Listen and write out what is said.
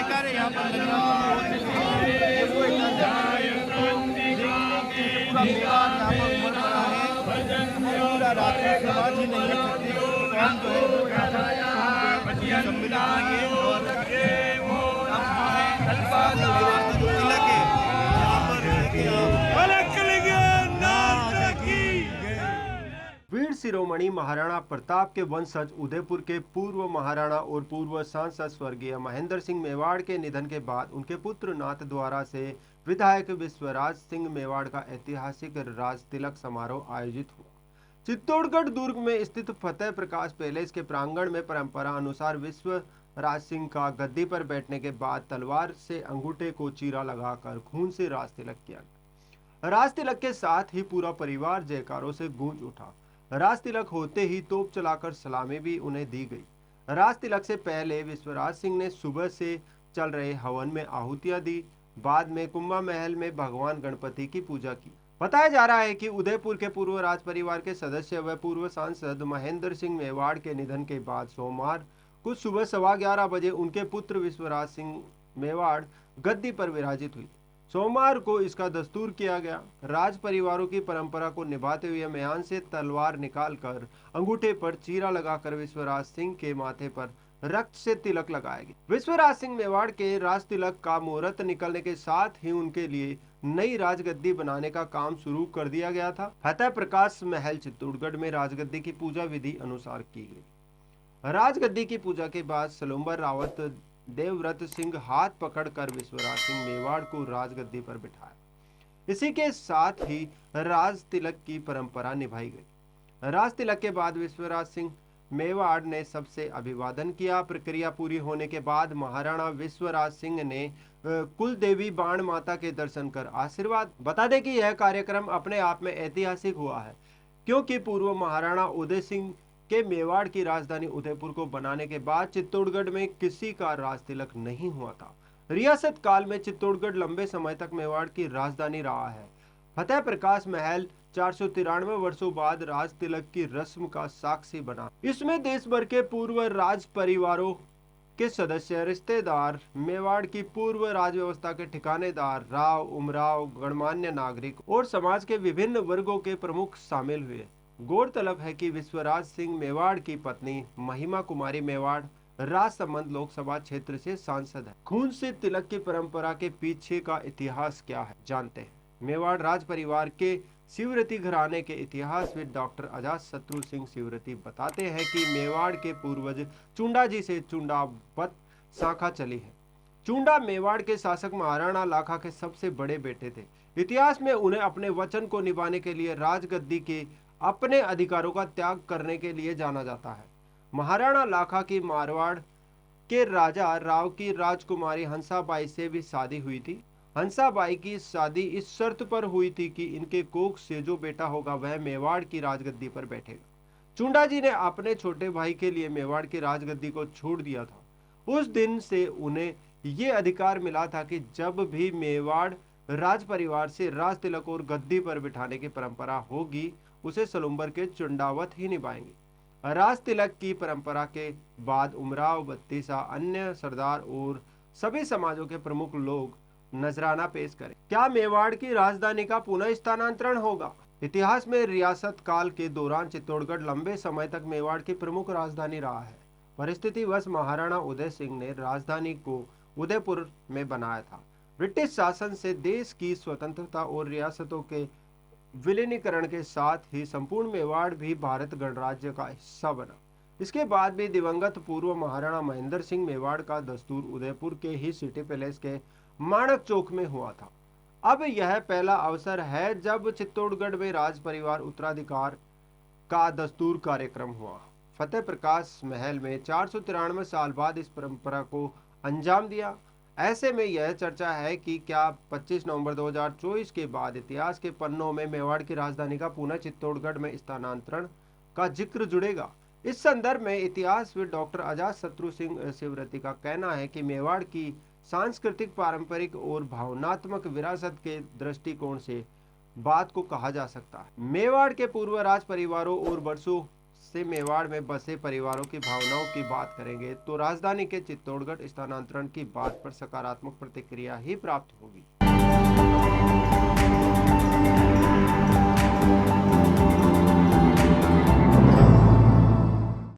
लेकर यहाँ पर लगना शुरू हो चुकी है। ये वो एक जगह है पूरा मेवाड़ यहाँ पर उमड़ पड़ा है। पूरा राजपूत समाज ही नहीं है, छत्तीस कौम जो है वो यहाँ पर सम्मिलित हुई है और अब जो है जो तिलक है यहाँ पर वीर शिरोमणि महाराणा प्रताप के वंशज उदयपुर के पूर्व महाराणा और पूर्व सांसद स्वर्गीय महेंद्र सिंह मेवाड़ के निधन के बाद उनके पुत्र नाथ द्वारा से विधायक विश्वराज सिंह मेवाड़ का ऐतिहासिक राज तिलक समारोह आयोजित हुआ। चित्तौड़गढ़ दुर्ग में स्थित फतेह प्रकाश पैलेस के प्रांगण में परंपरा अनुसार विश्वराज सिंह का गद्दी पर बैठने के बाद तलवार से अंगूठे को चीरा लगाकर खून से राज तिलक किया गया। राज तिलक के साथ ही पूरा परिवार जयकारों से गूंज उठा। राज तिलक होते ही तोप चलाकर सलामी भी उन्हें दी गई। राज तिलक से पहले विश्वराज सिंह ने सुबह से चल रहे हवन में आहुतियां दी। बाद में कुंभा महल में भगवान गणपति की पूजा की। बताया जा रहा है कि उदयपुर के पूर्व राज परिवार के सदस्य व पूर्व सांसद महेंद्र सिंह मेवाड़ के निधन के बाद सोमवार को सुबह 11:15 बजे उनके पुत्र विश्वराज सिंह मेवाड़ गद्दी पर विराजित हुई। सोमवार को इसका दस्तूर किया गया। राज परिवारों की परंपरा को निभाते हुए म्यान से तलवार निकालकर अंगूठे पर चीरा लगाकर विश्वराज सिंह के माथे पर रक्त से तिलक लगाया गया। विश्वराज सिंह मेवाड़ के राज तिलक का मुहूर्त निकलने के साथ ही उनके लिए नई राजगद्दी बनाने का काम शुरू कर दिया गया था। फतेह प्रकाश महल चित्तौड़गढ़ में राजगद्दी की पूजा विधि अनुसार की गई। राजगद्दी की पूजा के बाद सलूम्बर रावत देवव्रत सिंह हाथ पकड़कर विश्वराज सिंह मेवाड़ को राजगद्दी पर बिठाया। इसी के साथ ही राज तिलक की परंपरा निभाई गई। राज तिलक के बाद विश्वराज सिंह मेवाड़ ने सबसे अभिवादन किया। प्रक्रिया पूरी होने के बाद महाराणा विश्वराज सिंह ने कुल देवी बाण माता के दर्शन कर आशीर्वाद। बता दें कि यह कार्यक्रम अपने आप में ऐतिहासिक हुआ है, क्योंकि पूर्व महाराणा उदय सिंह के मेवाड़ की राजधानी उदयपुर को बनाने के बाद चित्तौड़गढ़ में किसी का राज तिलक नहीं हुआ था। रियासत काल में चित्तौड़गढ़ लंबे समय तक मेवाड़ की राजधानी रहा है। फतेह प्रकाश महल 493 वर्षों बाद राज तिलक की रस्म का साक्षी बना। इसमें देश भर के पूर्व राज परिवारों के सदस्य, रिश्तेदार, मेवाड़ की पूर्व राज व्यवस्था के ठिकानेदार, राव, उमराव, गणमान्य नागरिक और समाज के विभिन्न वर्गों के प्रमुख शामिल हुए। गौरतलब है कि विश्वराज सिंह मेवाड़ की पत्नी महिमा कुमारी मेवाड़ राजसमंद लोकसभा क्षेत्र से सांसद है। खून से तिलक की परंपरा के पीछे का इतिहास क्या है, जानते हैं। मेवाड़ राज परिवार के शिवरती घराने के इतिहासविद डॉक्टर अजातशत्रु सिंह शिवरती बताते हैं कि मेवाड़ के पूर्वज चुंडा जी से चुंडावत शाखा चली है। चुंडा मेवाड़ के शासक महाराणा लाखा के सबसे बड़े बेटे थे। इतिहास में उन्हें अपने वचन को निभाने के लिए राजगद्दी के अपने अधिकारों का त्याग करने के लिए जाना जाता है। महाराणा लाखा की मारवाड़ के राजा राव की राजकुमारी हंसाबाई से भी शादी हुई थी। हंसाबाई की शादी इस शर्त पर हुई थी कि इनके कोख से जो बेटा होगा वह मेवाड़ की राजगद्दी पर बैठेगा। चुंडा जी ने अपने छोटे भाई के लिए मेवाड़ की राजगद्दी को छोड़ दिया था। उस दिन से उन्हें ये अधिकार मिला था कि जब भी मेवाड़ राज परिवार से राज तिलक और गद्दी पर बिठाने की परंपरा होगी, उसे सलूम्बर के चुंडावत ही निभाएंगे। राज तिलक की परंपरा के बाद उमराव, बत्तीसा, अन्य सरदार और सभी समाजों के प्रमुख लोग नजराना पेश करें। क्या मेवाड़ की राजधानी का पुनः स्थानांतरण होगा? इतिहास में रियासत काल के दौरान चित्तौड़गढ़ लंबे समय तक मेवाड़ की प्रमुख राजधानी रहा है। परिस्थितिवश महाराणा उदय सिंह ने राजधानी को उदयपुर में बनाया था। ब्रिटिश शासन से देश की स्वतंत्रता और रियासतों के विलीनीकरण के साथ ही संपूर्ण मेवाड़ भी भारत गणराज्य का हिस्सा बना। इसके बाद भी दिवंगत पूर्व महाराणा महेंद्र सिंह मेवाड़ का दस्तूर उदयपुर के ही सिटी पैलेस के माणक चौक में हुआ था। अब यह पहला अवसर है जब चित्तौड़गढ़ में राज परिवार उत्तराधिकार का दस्तूर कार्यक्रम हुआ। फतेह प्रकाश महल में 493 साल बाद इस परंपरा को अंजाम दिया। ऐसे में यह चर्चा है कि क्या 25 नवंबर 2024 के बाद इतिहास के पन्नों में मेवाड़ की राजधानी का पुनः चित्तौड़गढ़ में स्थानांतरण का जिक्र जुड़ेगा। इस संदर्भ में इतिहासविद डॉक्टर अजातशत्रु सिंह शिवरती का कहना है कि मेवाड़ की सांस्कृतिक, पारंपरिक और भावनात्मक विरासत के दृष्टिकोण से बात को कहा जा सकता है। मेवाड़ के पूर्व राज परिवारों और वर्षों से मेवाड़ में बसे परिवारों की भावनाओं की बात करेंगे तो राजधानी के चित्तौड़गढ़ स्थानांतरण की बात पर सकारात्मक प्रतिक्रिया ही प्राप्त होगी।